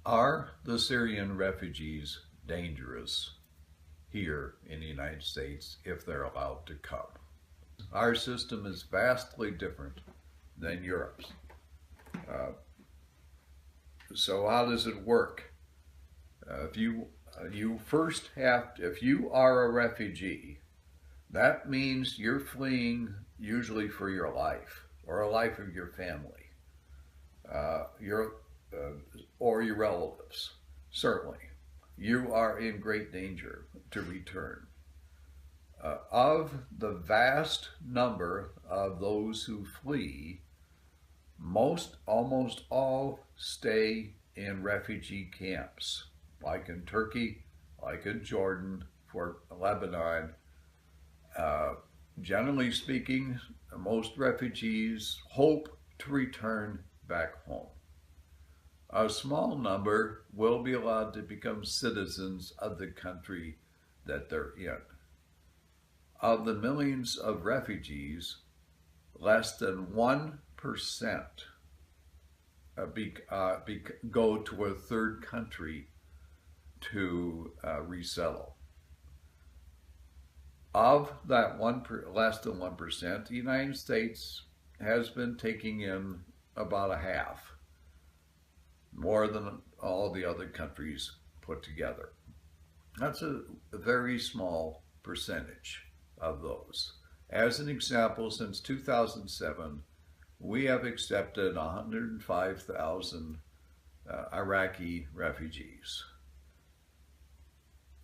Are the Syrian refugees dangerous here in the United States if they're allowed to come? Our system is vastly different than Europe's. So how does it work? If you are a refugee, that means you're fleeing usually for your life or a life of your family, or your relatives. Certainly, you are in great danger to return. Of the vast number of those who flee, almost all stay in refugee camps, like in Turkey, like in Jordan, for Lebanon. Generally speaking, most refugees hope to return back home. A small number will be allowed to become citizens of the country that they're in. Of the millions of refugees, less than 1% go to a third country to resettle. Of that less than 1%, the United States has been taking in about a half, more than all the other countries put together. That's a very small percentage of those. As an example, since 2007, we have accepted 105,000 Iraqi refugees.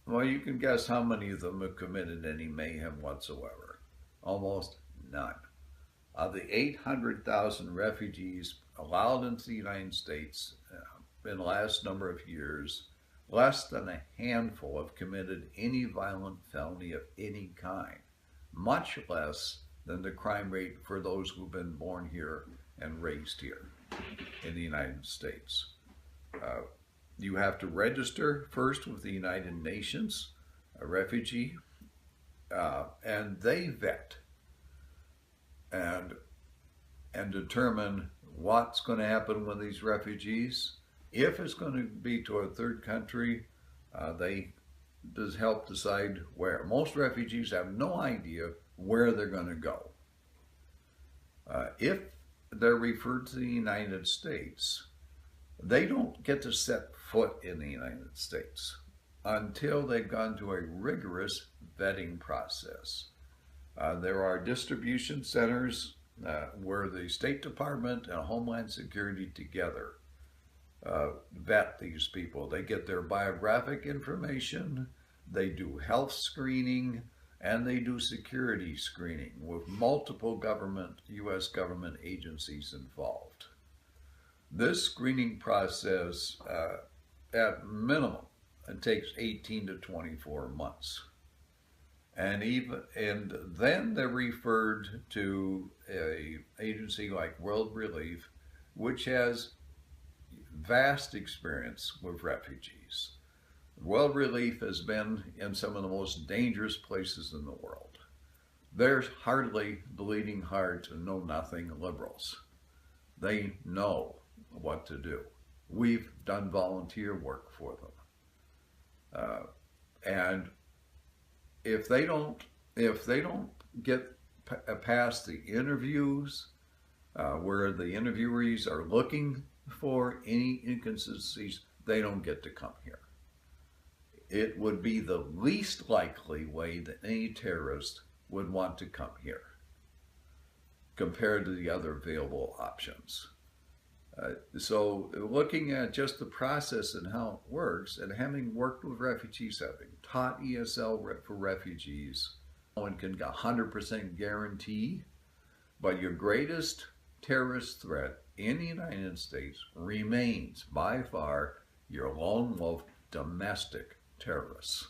Well, you can guess how many of them have committed any mayhem whatsoever. Almost none. Of the 800,000 refugees allowed into the United States in the last number of years, less than a handful have committed any violent felony of any kind, much less than the crime rate for those who've been born here and raised here in the United States. You have to register first with the United Nations, a refugee, and they vet and determine what's going to happen with these refugees. If it's going to be to a third country, they does help decide where. Most refugees have no idea where they're going to go. If they're referred to the United States, they don't get to set foot in the United States until they've gone through a rigorous vetting process. There are distribution centers where the State Department and Homeland Security together vet these people. They get their biographic information, they do health screening, and they do security screening with multiple U.S. government agencies involved. This screening process, at minimum, it takes 18 to 24 months. And then they're referred to an agency like World Relief, which has vast experience with refugees. World Relief has been in some of the most dangerous places in the world. They're hardly bleeding heart to know-nothing liberals. They know what to do. We've done volunteer work for them. And if they don't get past the interviews, where the interviewees are looking for any inconsistencies, they don't get to come here. It would be the least likely way that any terrorist would want to come here compared to the other available options. So looking at just the process and how it works, and having worked with refugees, having taught ESL for refugees, no one can 100% guarantee, but your greatest terrorist threat in the United States remains by far your lone wolf domestic terrorists.